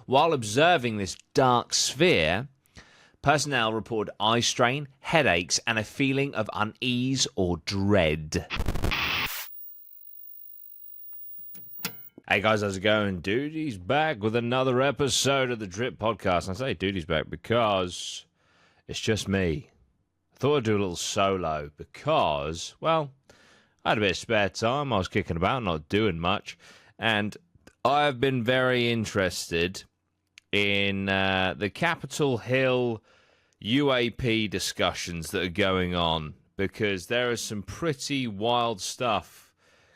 While observing this dark sphere, personnel reported eye strain, headaches, and a feeling of unease or dread. Hey guys, how's it going? Dudey's back with another episode of the Drip Podcast. I say Dudey's back because it's just me. I thought I'd do a little solo because, well, I had a bit of spare time. I was kicking about, not doing much. And I've been very interested in the Capitol Hill UAP discussions that are going on, because there is some pretty wild stuff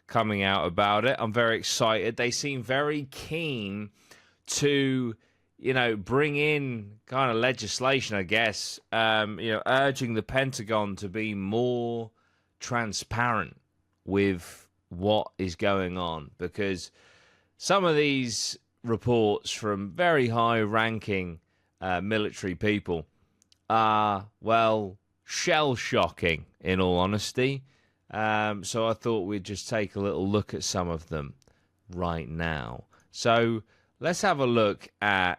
coming out about it. I'm very excited. They seem very keen to, bring in kind of legislation, I guess, urging the Pentagon to be more transparent with what is going on, because some of these reports from very high-ranking military people are, well, shell-shocking, in all honesty. So I thought we'd just take a little look at some of them right now. So let's have a look at,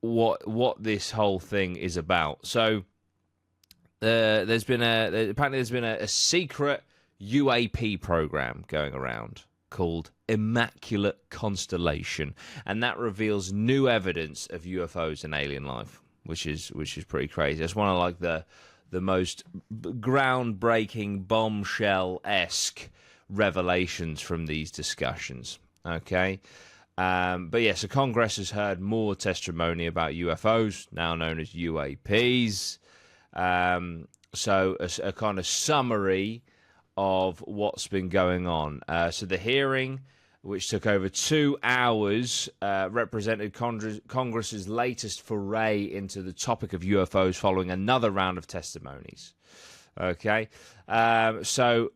what this whole thing is about. So apparently there's been a secret UAP program going around called Immaculate Constellation, and that reveals new evidence of UFOs and alien life, which is pretty crazy. That's one of the most groundbreaking, bombshell-esque revelations from these discussions. Okay, but yeah, so Congress has heard more testimony about UFOs, now known as UAPs. So a kind of summary of what's been going on. So the hearing, which took over 2 hours, represented Congress's latest foray into the topic of UFOs following another round of testimonies. Okay, so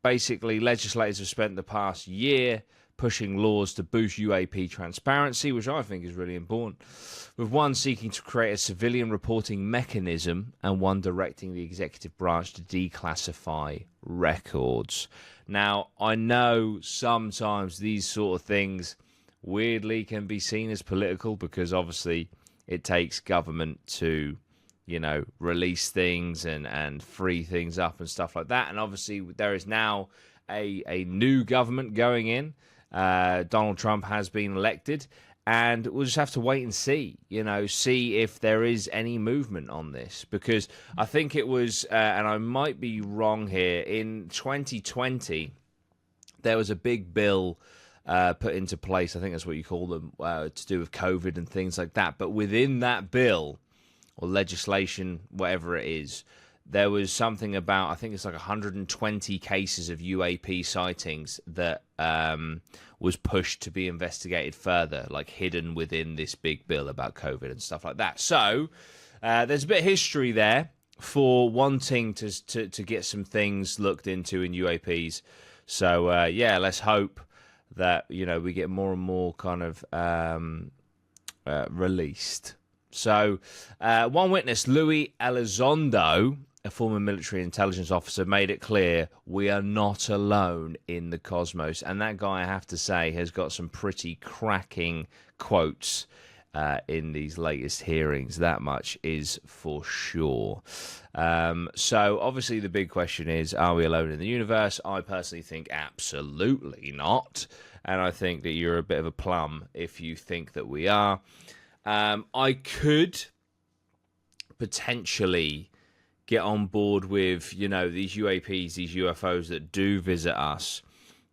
basically legislators have spent the past year pushing laws to boost UAP transparency, which I think is really important, with one seeking to create a civilian reporting mechanism and one directing the executive branch to declassify records. Now, I know sometimes these sort of things weirdly can be seen as political, because obviously it takes government to, release things and free things up and stuff like that. And obviously there is now a new government going in. Donald Trump has been elected, and we'll just have to wait and see if there is any movement on this, because I think it was, and I might be wrong here, in 2020, there was a big bill put into place, I think that's what you call them, to do with COVID and things like that. But within that bill, or legislation, whatever it is, there was something about, I think it's like 120 cases of UAP sightings that was pushed to be investigated further, like hidden within this big bill about COVID and stuff like that. So there's a bit of history there for wanting to get some things looked into in UAPs. So, let's hope that, we get more and more kind of released. So one witness, Luis Elizondo, a former military intelligence officer, made it clear we are not alone in the cosmos. And that guy, I have to say, has got some pretty cracking quotes in these latest hearings. That much is for sure. So obviously the big question is, are we alone in the universe? I personally think absolutely not. And I think that you're a bit of a plum if you think that we are. I could potentially get on board with, these UAPs, these UFOs that do visit us,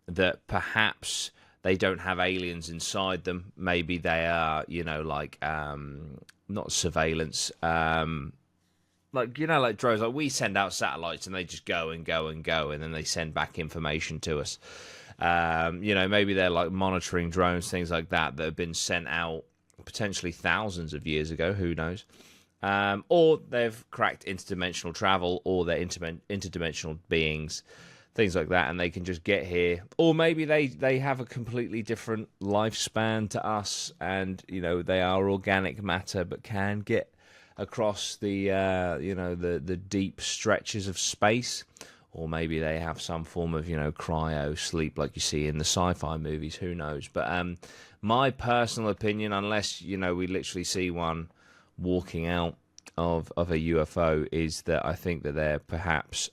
that perhaps they don't have aliens inside them. Maybe they are, not surveillance, like drones. Like we send out satellites and they just go and go and go, and then they send back information to us. Maybe they're like monitoring drones, things like that have been sent out potentially thousands of years ago. Who knows? Or they've cracked interdimensional travel, or they're interdimensional beings, things like that, and they can just get here. Or maybe they have a completely different lifespan to us, and they are organic matter, but can get across the the deep stretches of space. or maybe they have some form of, cryo sleep like you see in the sci-fi movies. Who knows? But my personal opinion, unless, we literally see one walking out of a UFO, is that I think that they're perhaps,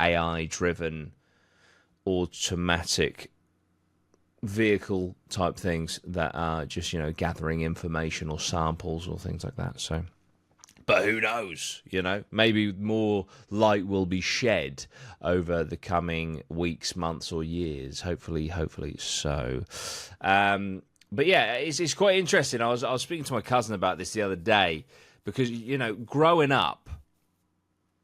AI-driven, automatic vehicle type things that are just, gathering information or samples or things like that. So, but who knows, maybe more light will be shed over the coming weeks, months, or years. Hopefully so. But yeah, it's quite interesting. I was speaking to my cousin about this the other day because, growing up,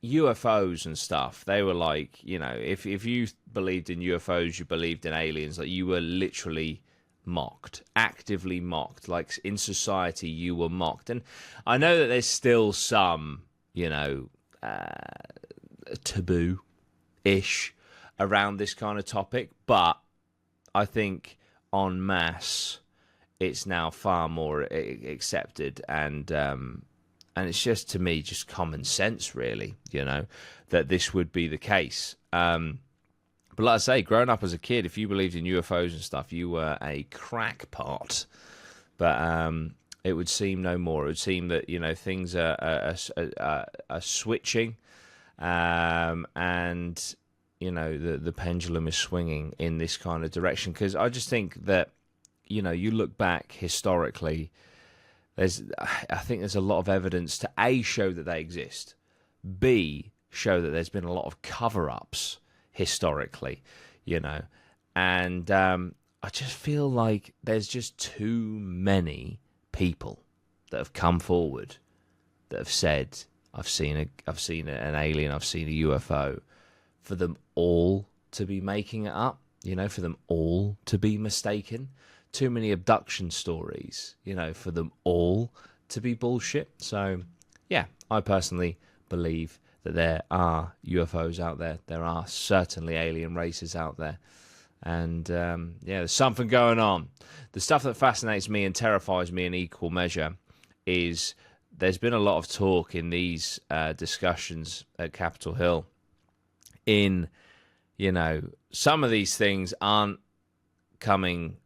UFOs and stuff, they were like, if you believed in UFOs, you believed in aliens, like you were literally mocked, actively mocked. Like in society, you were mocked. And I know that there's still some, taboo-ish around this kind of topic, but I think en masse, it's now far more accepted, and it's just, to me, just common sense, really, that this would be the case. But like I say, growing up as a kid, if you believed in UFOs and stuff, you were a crackpot. But it would seem no more. It would seem that, things are switching, and, the pendulum is swinging in this kind of direction. Because I just think that, you look back historically, I think there's a lot of evidence to A, show that they exist, B, show that there's been a lot of cover-ups historically, and I just feel like there's just too many people that have come forward that have said, I've seen an alien, I've seen a UFO, for them all to be making it up, for them all to be mistaken. Too many abduction stories, for them all to be bullshit. So, yeah, I personally believe that there are UFOs out there. There are certainly alien races out there. And, there's something going on. The stuff that fascinates me and terrifies me in equal measure is there's been a lot of talk in these discussions at Capitol Hill in, some of these things aren't coming...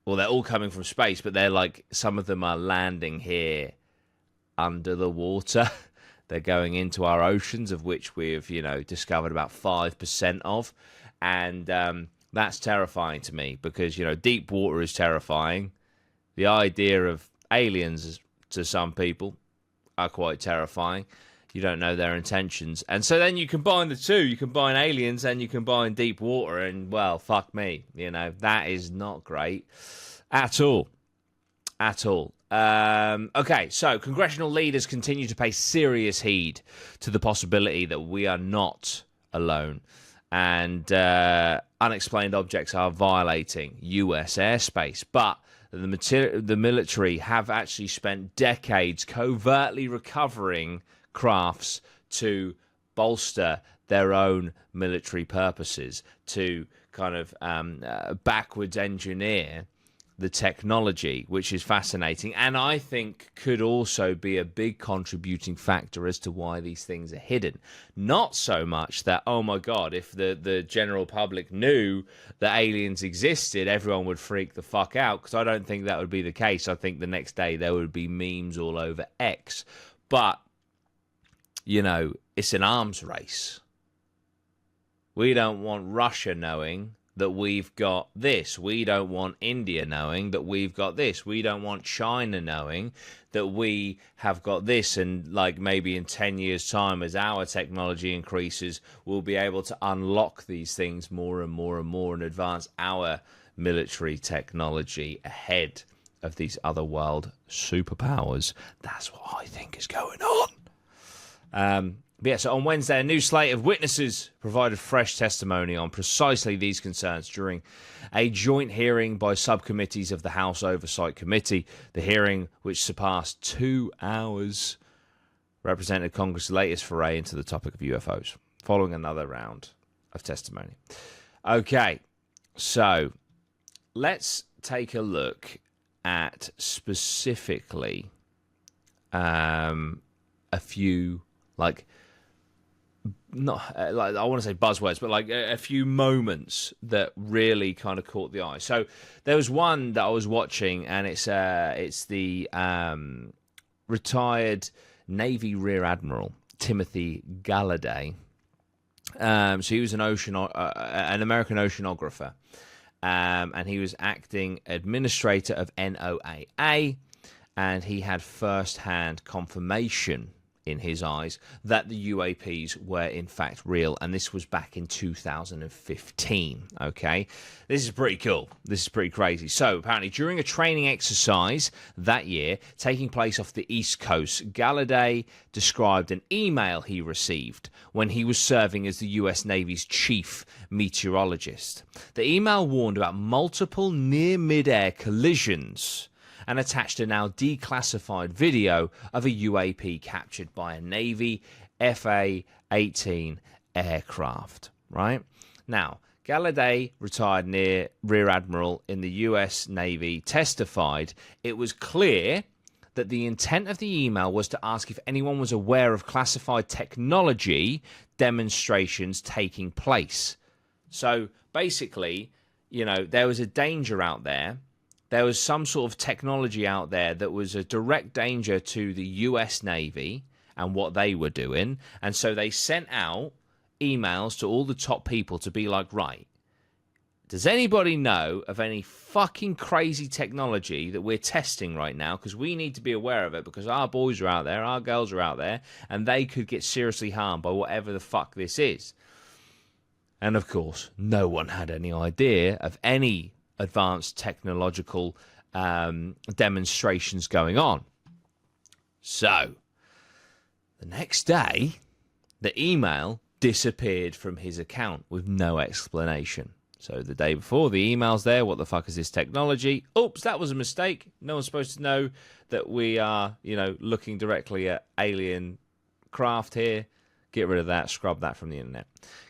Well, they're all coming from space, but they're like, some of them are landing here under the water. They're going into our oceans, of which we've, discovered about 5% of. And that's terrifying to me because, deep water is terrifying. The idea of aliens, to some people, are quite terrifying. You don't know their intentions. And so then you combine the two. You combine aliens and you combine deep water, and, well, fuck me. That is not great at all. At all. Okay, so congressional leaders continue to pay serious heed to the possibility that we are not alone, and unexplained objects are violating U.S. airspace. But the military have actually spent decades covertly recovering crafts to bolster their own military purposes, to kind of backwards engineer the technology, which is fascinating, and I think could also be a big contributing factor as to why these things are hidden. Not so much that, oh my God, if the general public knew that aliens existed, everyone would freak the fuck out, because I don't think that would be the case. I think the next day there would be memes all over X. But, it's an arms race. We don't want Russia knowing that we've got this. We don't want India knowing that we've got this. We don't want China knowing that we have got this. And like maybe in 10 years' time, as our technology increases, we'll be able to unlock these things more and more and more and advance our military technology ahead of these other world superpowers. That's what I think is going on. But yeah, so on Wednesday, a new slate of witnesses provided fresh testimony on precisely these concerns during a joint hearing by subcommittees of the House Oversight Committee. The hearing, which surpassed 2 hours, represented Congress' latest foray into the topic of UFOs, following another round of testimony. Okay, so let's take a look at specifically a few, not like I want to say buzzwords, but like a few moments that really kind of caught the eye. So there was one that I was watching, and it's the retired Navy Rear Admiral Timothy Galladay. So he was an American oceanographer, and he was acting administrator of NOAA, and he had first-hand confirmation in his eyes that the UAPs were in fact real, and this was back in 2015. Okay, this is pretty cool. This is pretty crazy. So apparently during a training exercise that year taking place off the East Coast, Galladay described an email he received when he was serving as the US Navy's chief meteorologist. The email warned about multiple near mid-air collisions and attached a now declassified video of a UAP captured by a Navy FA-18 aircraft, right? Now, Galladay, retired Rear Admiral in the US Navy, testified it was clear that the intent of the email was to ask if anyone was aware of classified technology demonstrations taking place. So basically, you know, there was a danger out there. There was some sort of technology out there that was a direct danger to the US Navy and what they were doing. And so they sent out emails to all the top people to be like, right, does anybody know of any fucking crazy technology that we're testing right now? Because we need to be aware of it, because our boys are out there, our girls are out there, and they could get seriously harmed by whatever the fuck this is. And of course, no one had any idea of any advanced technological demonstrations going on. So, the next day, the email disappeared from his account with no explanation. So the day before, the email's there. What the fuck is this technology? Oops, that was a mistake. No one's supposed to know that we are, you know, looking directly at alien craft here. Get rid of that. Scrub that from the internet.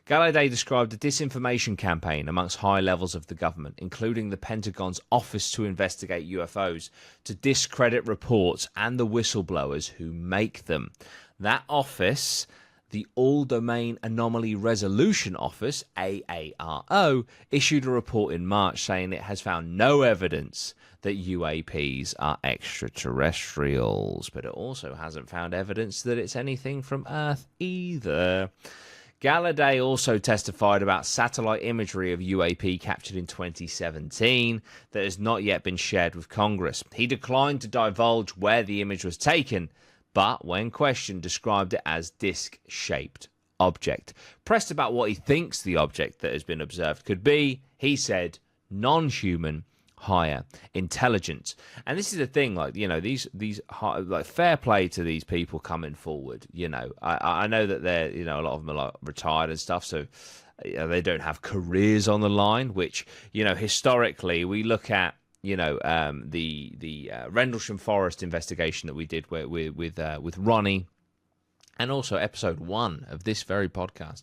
Galladay described a disinformation campaign amongst high levels of the government, including the Pentagon's Office to Investigate UFOs, to discredit reports and the whistleblowers who make them. That office, the All-Domain Anomaly Resolution Office, AARO, issued a report in March saying it has found no evidence that UAPs are extraterrestrials, but it also hasn't found evidence that it's anything from Earth either. Galladay also testified about satellite imagery of UAP captured in 2017 that has not yet been shared with Congress. He declined to divulge where the image was taken, but when questioned, described it as disc-shaped object. Pressed about what he thinks the object that has been observed could be, he said, non-human, higher intelligence. And this is the thing, like, you know, these like, fair play to these people coming forward. You know, I know that they're, you know, a lot of them are like retired and stuff, so they don't have careers on the line, which, you know, historically we look at, you know, the Rendlesham Forest investigation that we did with Ronnie, and also episode 1 of this very podcast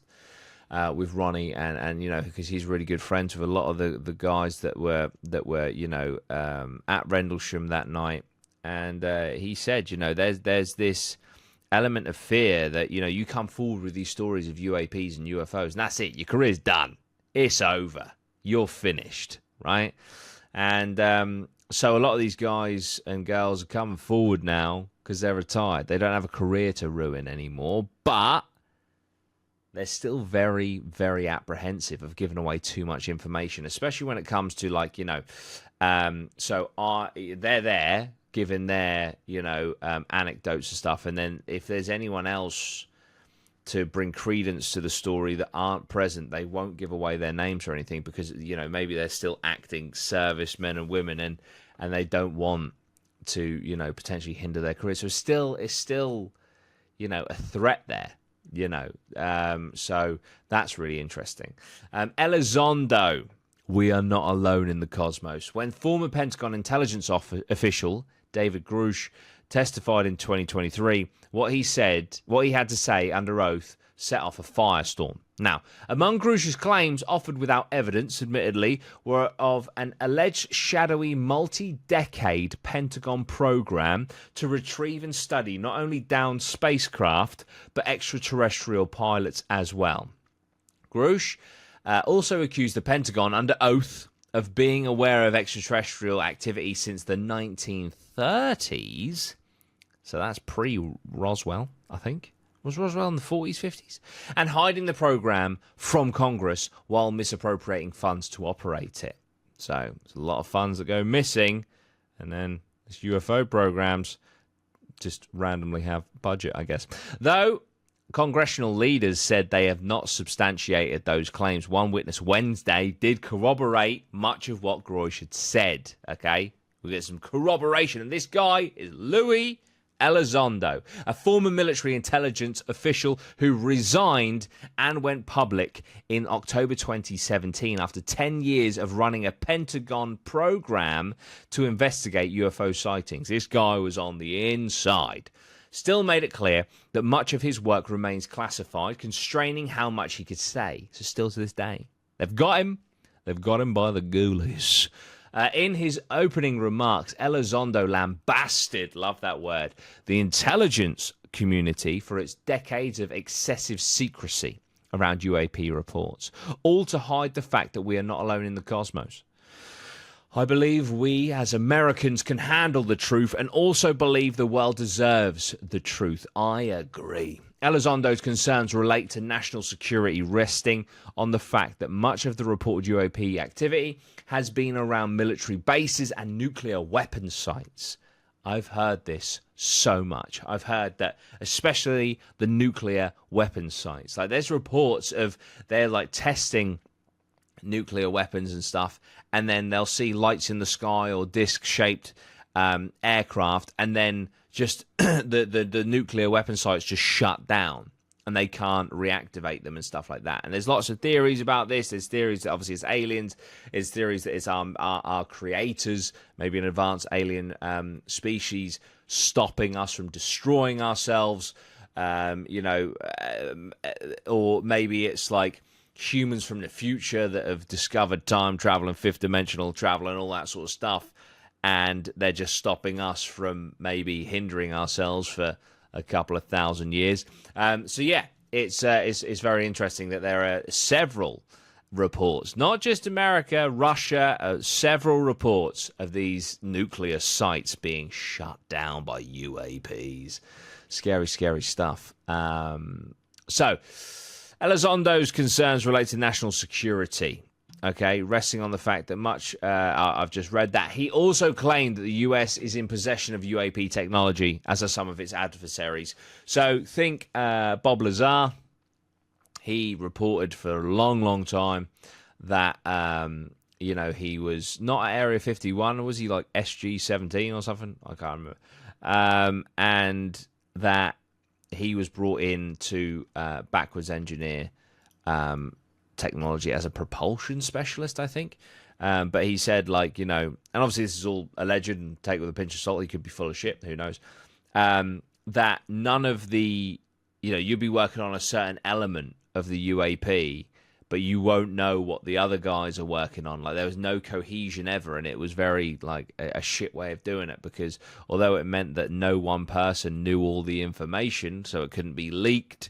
with Ronnie, and you know, because he's really good friends with a lot of the guys that were you know, at Rendlesham that night, and he said, you know, there's this element of fear that, you know, you come forward with these stories of UAPs and UFOs, and that's it, your career's done, it's over, you're finished, right? And so a lot of these guys and girls are coming forward now because they're retired. They don't have a career to ruin anymore, but they're still very, very apprehensive of giving away too much information, especially when it comes to, like, you know, they're there giving their, you know, anecdotes and stuff, and then if there's anyone else to bring credence to the story that aren't present, they won't give away their names or anything, because, you know, maybe they're still acting servicemen and women, and they don't want to, you know, potentially hinder their career. So it's still, you know, a threat there, you know. So that's really interesting. Elizondo, we are not alone in the cosmos. When former Pentagon intelligence official David Grush testified in 2023, what he had to say under oath set off a firestorm. Now, among Grusch's claims, offered without evidence, admittedly, were of an alleged shadowy multi-decade Pentagon program to retrieve and study not only downed spacecraft, but extraterrestrial pilots as well. Grusch also accused the Pentagon under oath of being aware of extraterrestrial activity since the 1930s. So that's pre-Roswell, I think. Was Roswell in the 40s, 50s? And hiding the program from Congress while misappropriating funds to operate it. So there's a lot of funds that go missing, and then this UFO programs just randomly have budget, I guess. Though congressional leaders said they have not substantiated those claims. One witness Wednesday did corroborate much of what Grusch had said. Okay, we get some corroboration, and this guy is Louis Elizondo, a former military intelligence official who resigned and went public in October 2017 after 10 years of running a Pentagon program to investigate UFO sightings. This guy was on the inside. Still made it clear that much of his work remains classified, constraining how much he could say. So still to this day. They've got him. They've got him by the ghoulies. In his opening remarks, Elizondo lambasted, love that word, the intelligence community for its decades of excessive secrecy around UAP reports, all to hide the fact that we are not alone in the cosmos. I believe we as Americans can handle the truth and also believe the world deserves the truth. I agree. Elizondo's concerns relate to national security, resting on the fact that much of the reported UAP activity has been around military bases and nuclear weapon sites. I've heard this so much. I've heard that especially the nuclear weapon sites. Like there's reports of they're like testing nuclear weapons and stuff, and then they'll see lights in the sky or disc-shaped aircraft, and then just the nuclear weapon sites just shut down and they can't reactivate them and stuff like that. And there's lots of theories about this. There's theories that obviously it's aliens. There's theories that it's our creators, maybe an advanced alien species, stopping us from destroying ourselves, or maybe it's like humans from the future that have discovered time travel and fifth dimensional travel and all that sort of stuff, and they're just stopping us from maybe hindering ourselves for a couple of thousand years. So yeah, it's very interesting that there are several reports, not just America, Russia, several reports of these nuclear sites being shut down by UAPs. Scary, scary stuff. So Elizondo's concerns relate to national security. Okay, resting on the fact that much, I've just read that. He also claimed that the US is in possession of UAP technology, as are some of its adversaries. So think Bob Lazar. He reported for a long, long time that, he was not at Area 51. Was he like SG-17 or something? I can't remember. And that he was brought in to backwards engineer technology as a propulsion specialist, I think. But he said, and obviously this is all alleged and take it with a pinch of salt. He could be full of shit. Who knows? That none of the, you'd be working on a certain element of the UAP, but you won't know what the other guys are working on. Like there was no cohesion ever, and it was very like a shit way of doing it, because although it meant that no one person knew all the information, so it couldn't be leaked,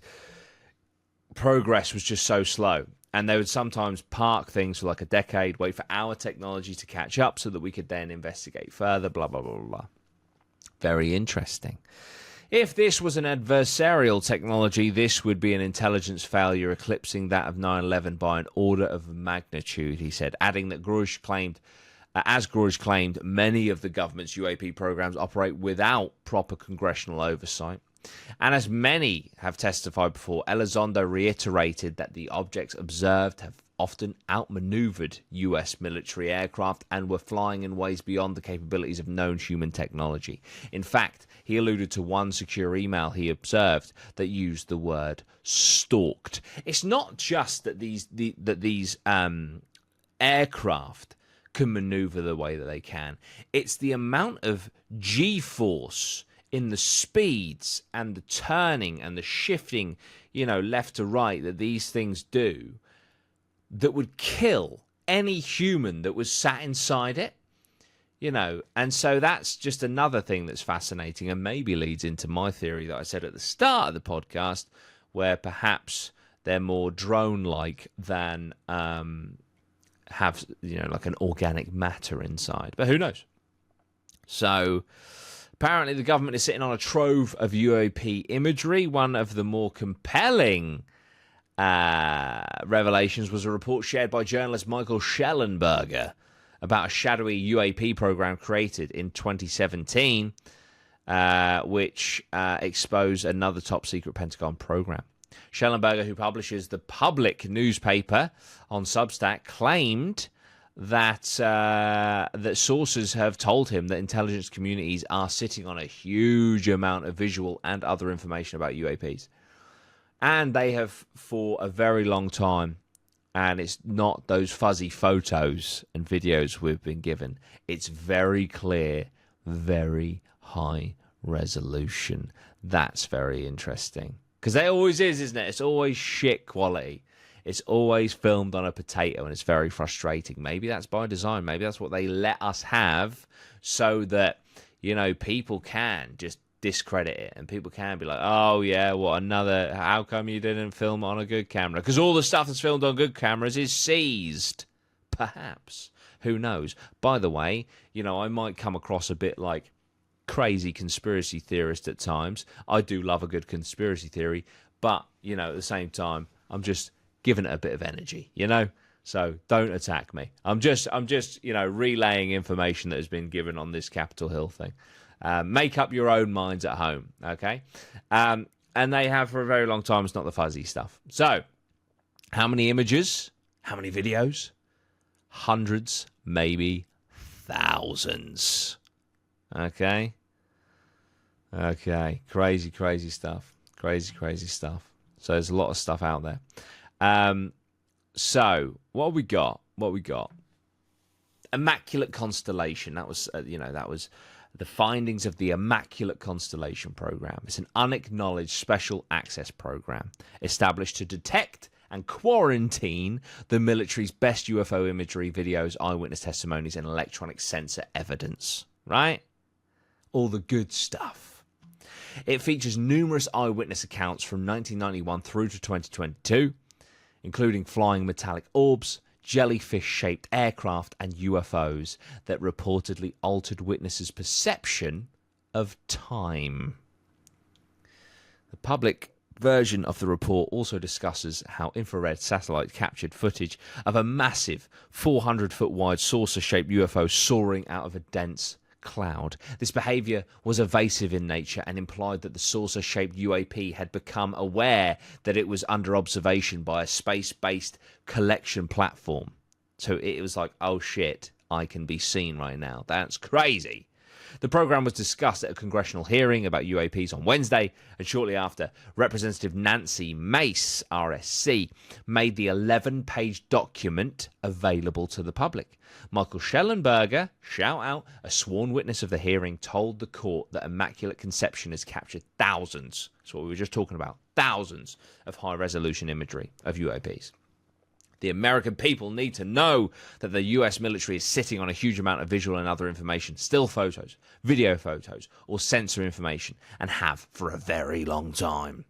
progress was just so slow. And they would sometimes park things for like a decade, wait for our technology to catch up so that we could then investigate further, blah, blah, blah, blah, blah. Very interesting. If this was an adversarial technology, this would be an intelligence failure eclipsing that of 9/11 by an order of magnitude, he said, adding that Grusch claimed, many of the government's UAP programs operate without proper congressional oversight. And as many have testified before, Elizondo reiterated that the objects observed have often outmaneuvered U.S. military aircraft and were flying in ways beyond the capabilities of known human technology. In fact, he alluded to one secure email he observed that used the word stalked. It's not just that these aircraft can maneuver the way that they can. It's the amount of G-force in the speeds and the turning and the shifting, left to right that these things do that would kill any human that was sat inside it. And so that's just another thing that's fascinating and maybe leads into my theory that I said at the start of the podcast, where perhaps they're more drone-like than have, like an organic matter inside. But who knows? So apparently the government is sitting on a trove of UAP imagery. One of the more compelling revelations was a report shared by journalist Michael Schellenberger about a shadowy UAP program created in 2017, which exposed another top-secret Pentagon program. Schellenberger, who publishes the Public newspaper on Substack, claimed that that sources have told him that intelligence communities are sitting on a huge amount of visual and other information about UAPs. And they have for a very long time. And it's not those fuzzy photos and videos we've been given. It's very clear, very high resolution. That's very interesting. Because it always is, isn't it? It's always shit quality. It's always filmed on a potato, and it's very frustrating. Maybe that's by design. Maybe that's what they let us have so that, people can just discredit it, and people can be like, oh yeah, what another, how come you didn't film on a good camera? Because all the stuff that's filmed on good cameras is seized. Perhaps. Who knows? By the way, I might come across a bit like crazy conspiracy theorist at times. I do love a good conspiracy theory, but at the same time, I'm just giving it a bit of energy, so don't attack me. I'm just relaying information that has been given on this Capitol Hill thing. Make up your own minds at home, okay? And they have for a very long time. It's not the fuzzy stuff. So, how many images? How many videos? Hundreds, maybe thousands. Okay? Okay. Crazy, crazy stuff. Crazy, crazy stuff. So, there's a lot of stuff out there. So, what have we got? Immaculate Constellation. That was, that was the findings of the Immaculate Constellation program. It's an unacknowledged special access program established to detect and quarantine the military's best UFO imagery, videos, eyewitness testimonies, and electronic sensor evidence. Right? All the good stuff. It features numerous eyewitness accounts from 1991 through to 2022, including flying metallic orbs, jellyfish-shaped aircraft, and UFOs that reportedly altered witnesses' perception of time. The public version of the report also discusses how infrared satellite captured footage of a massive 400-foot wide saucer-shaped UFO soaring out of a dense cloud. This behavior was evasive in nature and implied that the saucer-shaped UAP had become aware that it was under observation by a space-based collection platform. So it was like, oh shit, I can be seen right now. That's crazy. The program was discussed at a congressional hearing about UAPs on Wednesday, and shortly after, Representative Nancy Mace, RSC, made the 11-page document available to the public. Michael Schellenberger, shout out, a sworn witness of the hearing, told the court that Immaculate Conception has captured thousands, that's what we were just talking about, thousands of high-resolution imagery of UAPs. The American people need to know that the US military is sitting on a huge amount of visual and other information, still photos, video photos, or sensor information, and have for a very long time.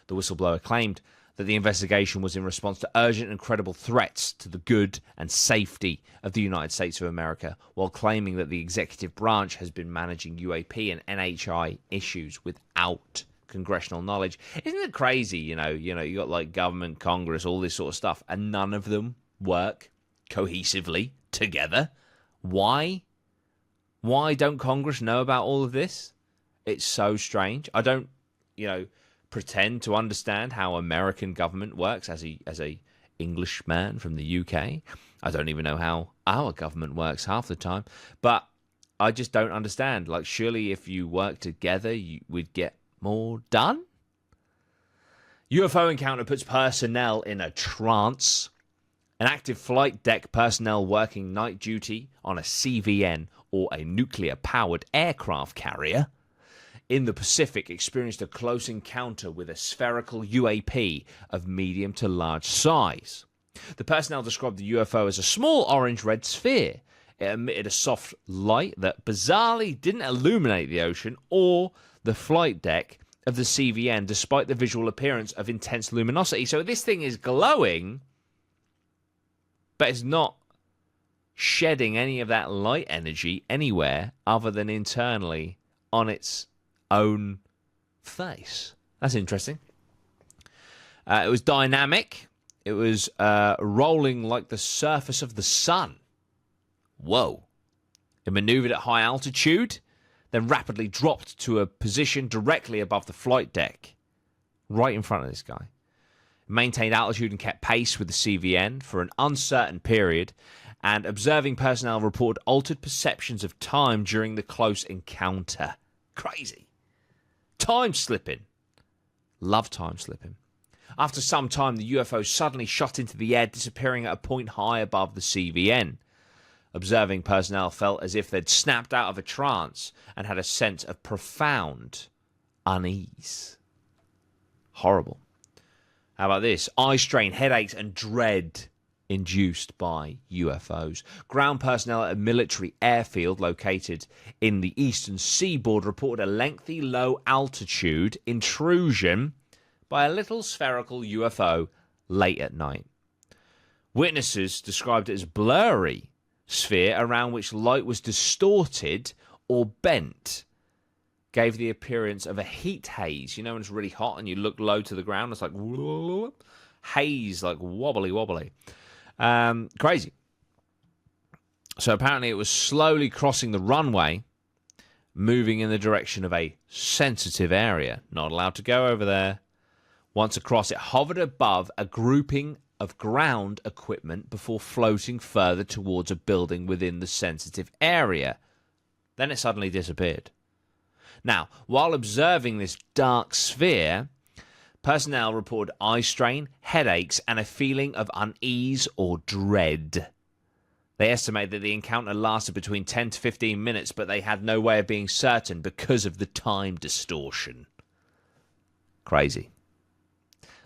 The whistleblower claimed that the investigation was in response to urgent and credible threats to the good and safety of the United States of America, while claiming that the executive branch has been managing UAP and NHI issues without congressional knowledge. Isn't it crazy? You got like government, Congress, all this sort of stuff, and none of them work cohesively together. Why? Why don't Congress know about all of this? It's so strange. I don't, pretend to understand how American government works as a Englishman from the UK. I don't even know how our government works half the time, but I just don't understand. Like, surely if you work together, you would get more done? UFO encounter puts personnel in a trance. An active flight deck personnel working night duty on a CVN or a nuclear-powered aircraft carrier in the Pacific experienced a close encounter with a spherical UAP of medium to large size. The personnel described the UFO as a small orange-red sphere. It emitted a soft light that bizarrely didn't illuminate the ocean or the flight deck of the CVN, despite the visual appearance of intense luminosity. So this thing is glowing, but it's not shedding any of that light energy anywhere other than internally on its own face. That's interesting. It was dynamic. It was rolling like the surface of the sun. Whoa. It maneuvered at high altitude, then rapidly dropped to a position directly above the flight deck, right in front of this guy. It maintained altitude and kept pace with the CVN for an uncertain period, and observing personnel reported altered perceptions of time during the close encounter. Crazy. Time slipping. Love time slipping. After some time, the UFO suddenly shot into the air, disappearing at a point high above the CVN. Observing personnel felt as if they'd snapped out of a trance and had a sense of profound unease. Horrible. How about this? Eye strain, headaches, and dread induced by UFOs. Ground personnel at a military airfield located in the eastern seaboard reported a lengthy low-altitude intrusion by a little spherical UFO late at night. Witnesses described it as blurry sphere around which light was distorted or bent. Gave the appearance of a heat haze. You know when it's really hot and you look low to the ground? It's like haze, like wobbly. Crazy. So apparently it was slowly crossing the runway, moving in the direction of a sensitive area. Not allowed to go over there. Once across, it hovered above a grouping of ground equipment before floating further towards a building within the sensitive area. Then it suddenly disappeared. Now, while observing this dark sphere, personnel reported eye strain, headaches, and a feeling of unease or dread. They estimate that the encounter lasted between 10 to 15 minutes, but they had no way of being certain because of the time distortion. Crazy.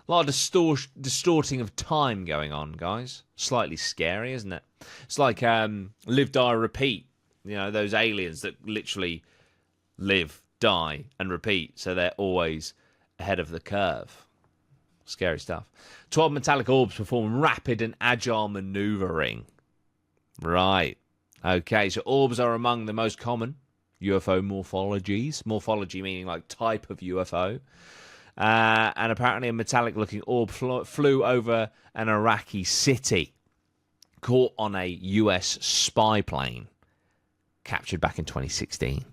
A lot of distorting of time going on, guys. Slightly scary, isn't it? It's like live, die, repeat. You know, those aliens that literally live, die, and repeat. So they're always ahead of the curve. Scary stuff. 12 metallic orbs perform rapid and agile maneuvering. Right. Okay, so orbs are among the most common UFO morphologies. Morphology meaning like type of UFO. And apparently a metallic-looking orb flew over an Iraqi city, caught on a US spy plane, captured back in 2016.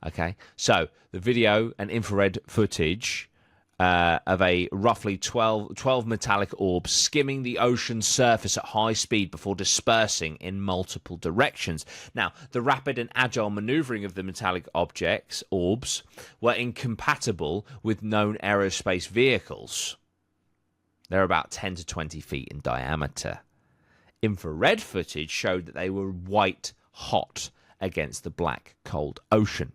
Okay, so the video and infrared footage of a roughly 12 metallic orbs skimming the ocean surface at high speed before dispersing in multiple directions. Now, the rapid and agile maneuvering of the metallic orbs, were incompatible with known aerospace vehicles. They're about 10 to 20 feet in diameter. Infrared footage showed that they were white hot against the black, cold ocean.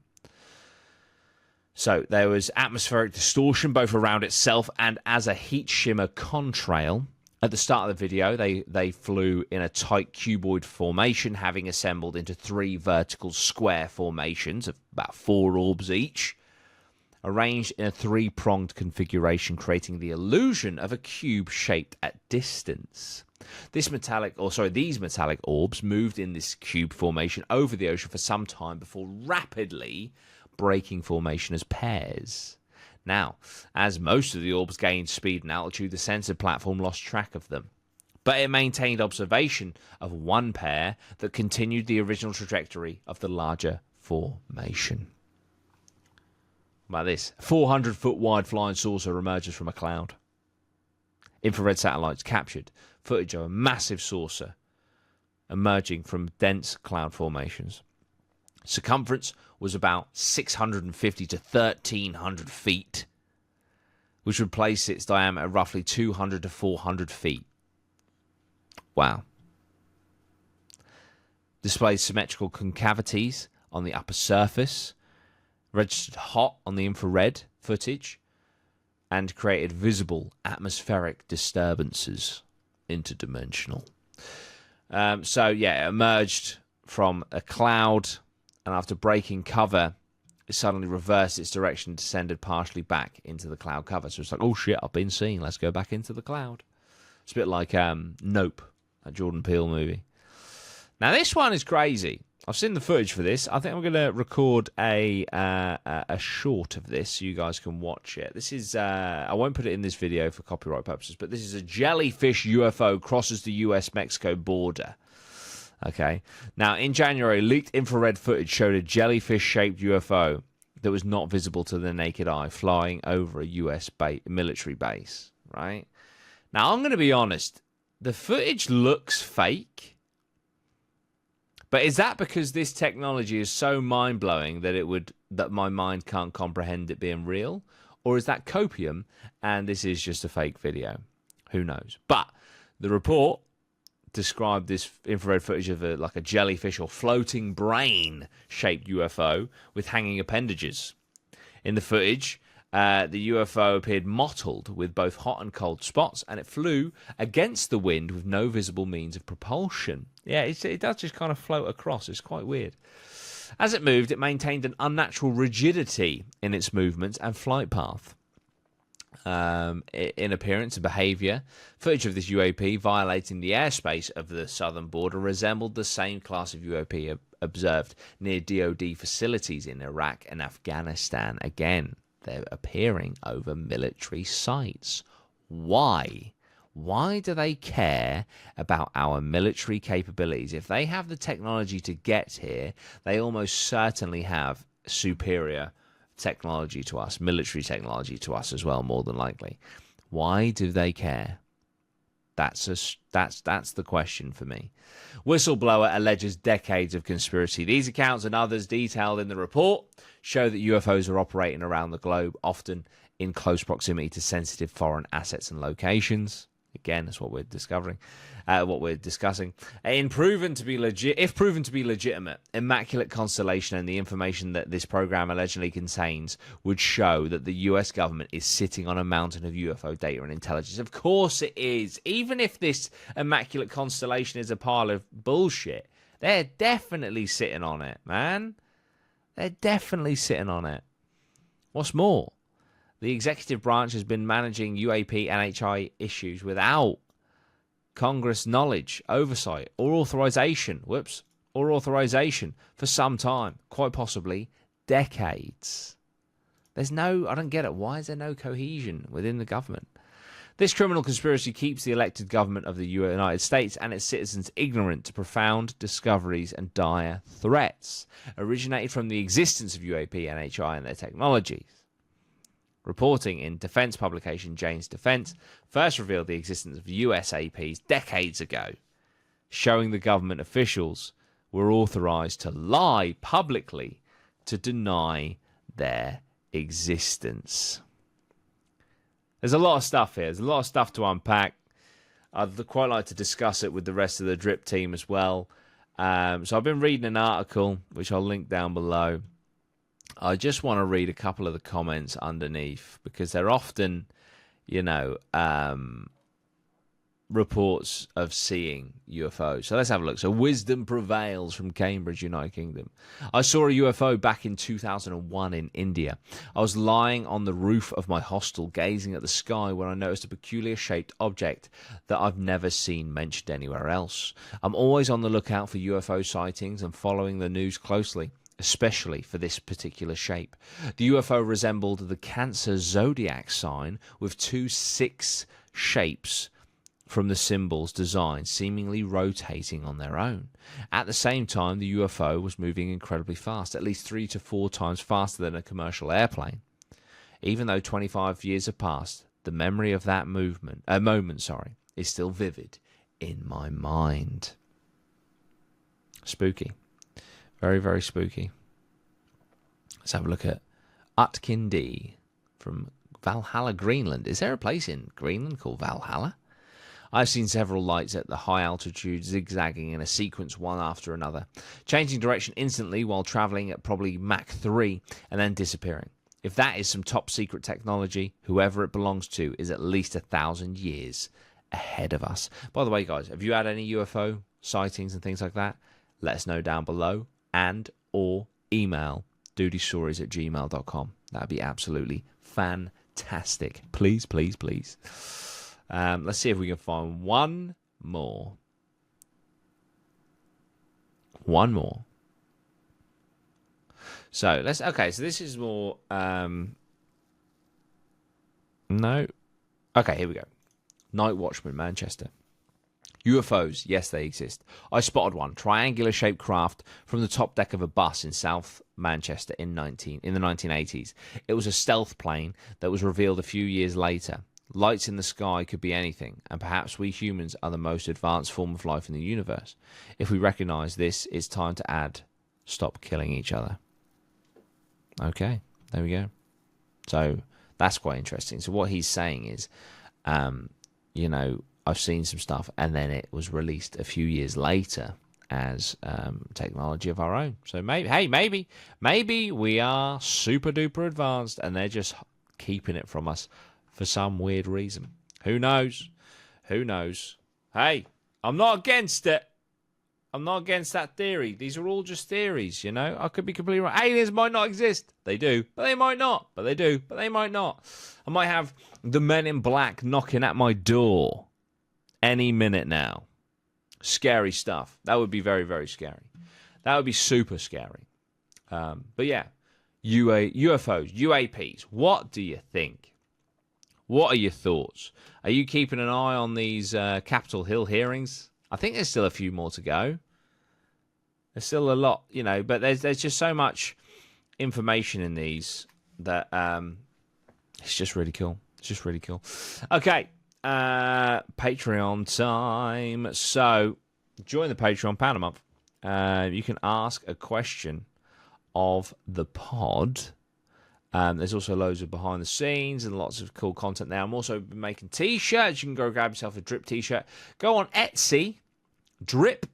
So there was atmospheric distortion both around itself and as a heat shimmer contrail. At the start of the video, they flew in a tight cuboid formation, having assembled into 3 vertical square formations of about 4 orbs each, arranged in a 3-pronged configuration, creating the illusion of a cube shaped at distance. These metallic orbs moved in this cube formation over the ocean for some time before rapidly breaking formation as pairs. Now, as most of the orbs gained speed and altitude, the sensor platform lost track of them. But it maintained observation of one pair that continued the original trajectory of the larger formation. How about this? 400-foot wide flying saucer emerges from a cloud. Infrared satellites captured footage of a massive saucer emerging from dense cloud formations. Circumference was about 650 to 1,300 feet, which would place its diameter roughly 200 to 400 feet. Wow. Displayed symmetrical concavities on the upper surface, registered hot on the infrared footage, and created visible atmospheric disturbances, interdimensional. So, yeah, it emerged from a cloud, and after breaking cover, it suddenly reversed its direction and descended partially back into the cloud cover. So it's like, oh shit, I've been seen. Let's go back into the cloud. It's a bit like Nope, that Jordan Peele movie. Now, this one is crazy. I've seen the footage for this. I think I'm going to record a short of this so you guys can watch it. This is, I won't put it in this video for copyright purposes, but this is a jellyfish UFO crosses the US-Mexico border. Okay. Now, in January, leaked infrared footage showed a jellyfish-shaped UFO that was not visible to the naked eye flying over a US military base, right? Now, I'm going to be honest. The footage looks fake. But is that because this technology is so mind-blowing that my mind can't comprehend it being real? Or is that copium and this is just a fake video? Who knows? But the report described this infrared footage of like a jellyfish or floating brain-shaped UFO with hanging appendages. In the footage, the UFO appeared mottled with both hot and cold spots, and it flew against the wind with no visible means of propulsion. Yeah, it does just kind of float across. It's quite weird. As it moved, it maintained an unnatural rigidity in its movements and flight path. In appearance and behaviour, footage of this UAP violating the airspace of the southern border resembled the same class of UAP observed near DoD facilities in Iraq and Afghanistan. Again, they're appearing over military sites. Why? Why do they care about our military capabilities? If they have the technology to get here, they almost certainly have superior technology to us, military technology to us as well, more than likely. Why do they care? That's the question for me. Whistleblower alleges decades of conspiracy. These accounts and others detailed in the report show that UFOs are operating around the globe, often in close proximity to sensitive foreign assets and locations. Again, that's what we're discovering, what we're discussing. If proven to be legitimate, Immaculate Constellation and the information that this program allegedly contains would show that the US government is sitting on a mountain of UFO data and intelligence. Of course it is. Even if this Immaculate Constellation is a pile of bullshit, they're definitely sitting on it, man. They're definitely sitting on it. What's more, the executive branch has been managing UAP and HI issues without Congress knowledge, oversight, or authorization for some time, quite possibly decades. I don't get it. Why is there no cohesion within the government? This criminal conspiracy keeps the elected government of the United States and its citizens ignorant to profound discoveries and dire threats originated from the existence of UAP and HI and their technologies. Reporting in defense publication Jane's Defense first revealed the existence of USAPs decades ago, showing the government officials were authorized to lie publicly to deny their existence. There's a lot of stuff here. There's a lot of stuff to unpack. I'd quite like to discuss it with the rest of the Drip team as well. So I've been reading an article, which I'll link down below. I just want to read a couple of the comments underneath because they're often, reports of seeing UFOs. So let's have a look. So Wisdom Prevails from Cambridge, United Kingdom. I saw a UFO back in 2001 in India. I was lying on the roof of my hostel gazing at the sky when I noticed a peculiar shaped object that I've never seen mentioned anywhere else. I'm always on the lookout for UFO sightings and following the news closely, especially for this particular shape. The UFO resembled the Cancer zodiac sign with 2 6 shapes from the symbol's design seemingly rotating on their own. At the same time, the UFO was moving incredibly fast, at least 3 to 4 times faster than a commercial airplane. Even though 25 years have passed, the memory of that moment is still vivid in my mind. Spooky. Very, very spooky. Let's have a look at Utkin D from Valhalla, Greenland. Is there a place in Greenland called Valhalla? I've seen several lights at the high altitude zigzagging in a sequence one after another, changing direction instantly while traveling at probably Mach 3 and then disappearing. If that is some top secret technology, whoever it belongs to is at least 1,000 years ahead of us. By the way, guys, have you had any UFO sightings and things like that? Let us know down below, and or email dutystories@gmail.com. That'd be absolutely fantastic. Please, please, please. Let's see if we can find one more. One more. So let's. Okay, so this is more. No. Okay, here we go. Night Watchman, Manchester. UFOs, yes, they exist. I spotted one, triangular-shaped craft from the top deck of a bus in South Manchester in the 1980s. It was a stealth plane that was revealed a few years later. Lights in the sky could be anything, and perhaps we humans are the most advanced form of life in the universe. If we recognize this, it's time to add, stop killing each other. Okay, there we go. So that's quite interesting. So what he's saying is, you know, I've seen some stuff, and then it was released a few years later as technology of our own. So maybe we are super duper advanced, and they're just keeping it from us for some weird reason. Who knows? Who knows? Hey, I'm not against it. I'm not against that theory. These are all just theories, you know. I could be completely wrong. Aliens might not exist. They do, but they might not. But they do, but they might not. I might have the Men in Black knocking at my door any minute now. Scary stuff. That would be very, very scary. That would be super scary. But yeah, UFOs, UAPs. What do you think? What are your thoughts? Are you keeping an eye on these Capitol Hill hearings? I think there's still a few more to go. There's still a lot, you know, but there's just so much information in these that it's just really cool. It's just really cool. Okay, Patreon time. So join the Patreon, £1 a month. You can ask a question of the pod. There's also loads of behind the scenes and lots of cool content there. I'm also making t-shirts. You can go grab yourself a Drip t-shirt. Go on Etsy, Drip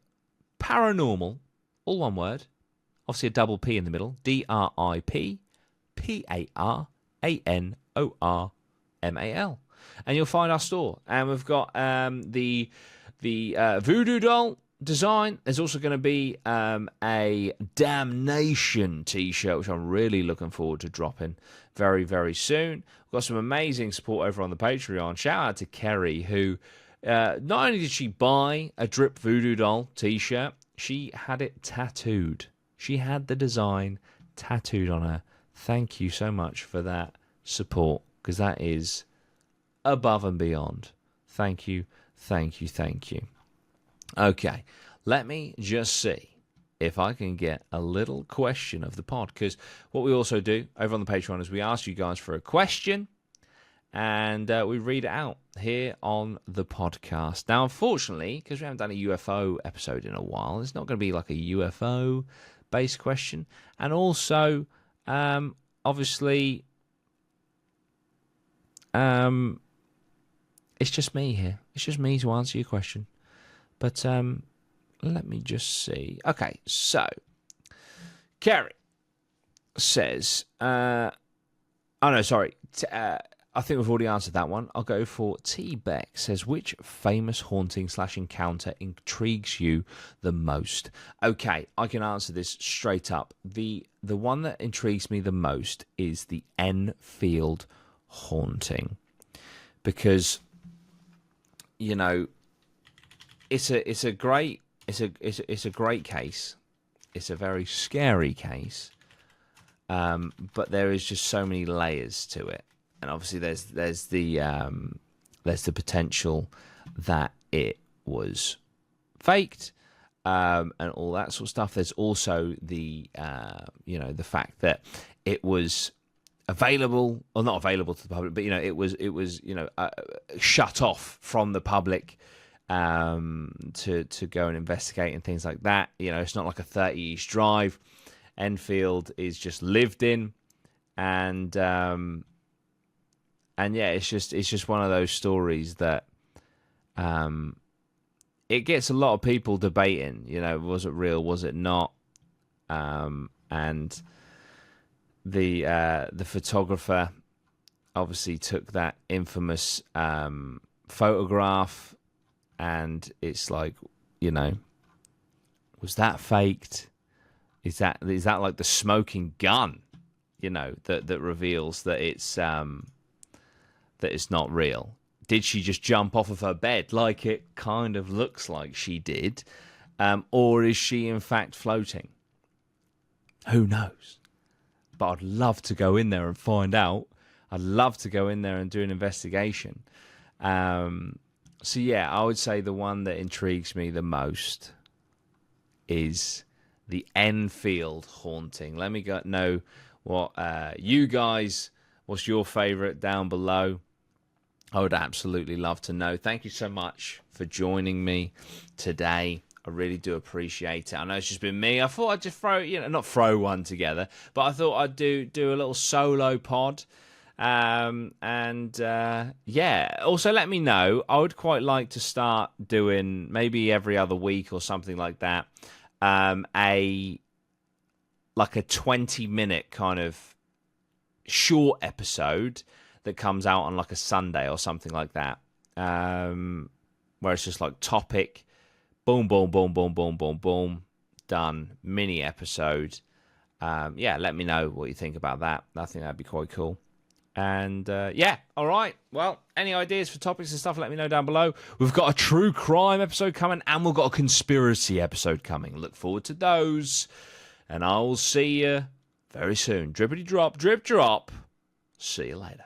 Paranormal, all one word. Obviously a double P in the middle. DRIP PARANORMAL. And you'll find our store. And we've got the voodoo doll design. There's also going to be a Damnation t-shirt, which I'm really looking forward to dropping very, very soon. We've got some amazing support over on the Patreon. Shout out to Kerry, who not only did she buy a Drip Voodoo doll t-shirt, she had it tattooed. She had the design tattooed on her. Thank you so much for that support, because that is above and beyond. Thank you, thank you, thank you. Okay, let me just see if I can get a little question of the pod, because what we also do over on the Patreon is we ask you guys for a question, and we read it out here on the podcast. Now, unfortunately, because we haven't done a UFO episode in a while, it's not going to be like a UFO-based question. And also, obviously, it's just me here. It's just me to answer your question. But let me just see. Okay, so Kerry says, I think we've already answered that one. I'll go for T. Beck. Says, which famous haunting / encounter intrigues you the most? Okay, I can answer this straight up. The one that intrigues me the most is the Enfield haunting, because, you know, it's a great case. It's a very scary case, but there is just so many layers to it. And obviously, there's the potential that it was faked, and all that sort of stuff. There's also the the fact that it was available, or not available to the public, but it was shut off from the public to go and investigate and things like that. It's not like a 30 East Drive. Enfield is just lived in, and yeah, it's just one of those stories that it gets a lot of people debating, was it real, was it not? And the photographer obviously took that infamous photograph, and it's like, was that faked? Is that like the smoking gun, that reveals that it's not real? Did she just jump off of her bed like it kind of looks like she did? Or is she in fact floating? Who knows? But I'd love to go in there and find out. I'd love to go in there and do an investigation. So yeah, I would say the one that intrigues me the most is the Enfield haunting. Let me know what you guys, what's your favourite down below. I would absolutely love to know. Thank you so much for joining me today. I really do appreciate it. I know it's just been me. I thought I'd just throw, not throw one together, but I thought I'd do a little solo pod. Yeah. Also, let me know. I would quite like to start doing maybe every other week or something like that. A 20-minute kind of short episode that comes out on like a Sunday or something like that, where it's just like topic, boom, boom, boom, boom, boom, boom, boom, done, mini episode. Yeah, let me know what you think about that. I think that'd be quite cool. And yeah, all right. Well, any ideas for topics and stuff, let me know down below. We've got a true crime episode coming, and we've got a conspiracy episode coming. Look forward to those. And I'll see you very soon. Drippity drop, drip drop. See you later.